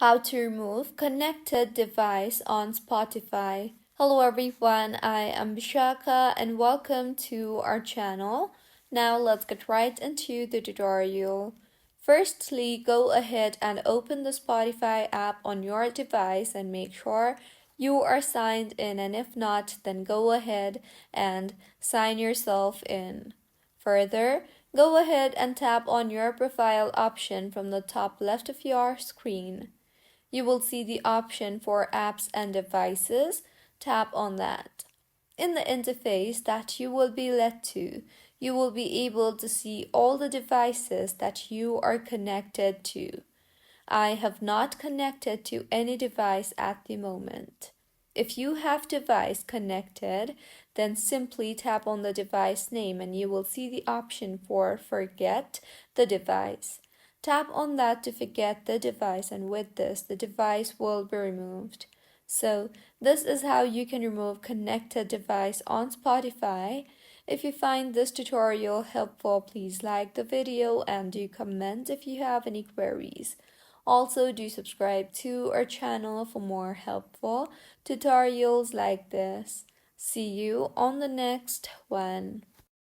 How to remove connected device on Spotify. Hello everyone, I am Bishaka and welcome to our channel. Now let's get right into the tutorial. Firstly, go ahead and open the Spotify app on your device and make sure you are signed in, and if not, then go ahead and sign yourself in. Further, go ahead and tap on your profile option from the top left of your screen. You will see the option for apps and devices. Tap on that. In the interface that you will be led to, you will be able to see all the devices that you are connected to. I have not connected to any device at the moment. If you have device connected, then simply tap on the device name and you will see the option for forget the device. Tap on that to forget the device, and with this, the device will be removed. So, this is how you can remove connected device on Spotify. If you find this tutorial helpful, please like the video and do comment if you have any queries. Also, do subscribe to our channel for more helpful tutorials like this. See you on the next one.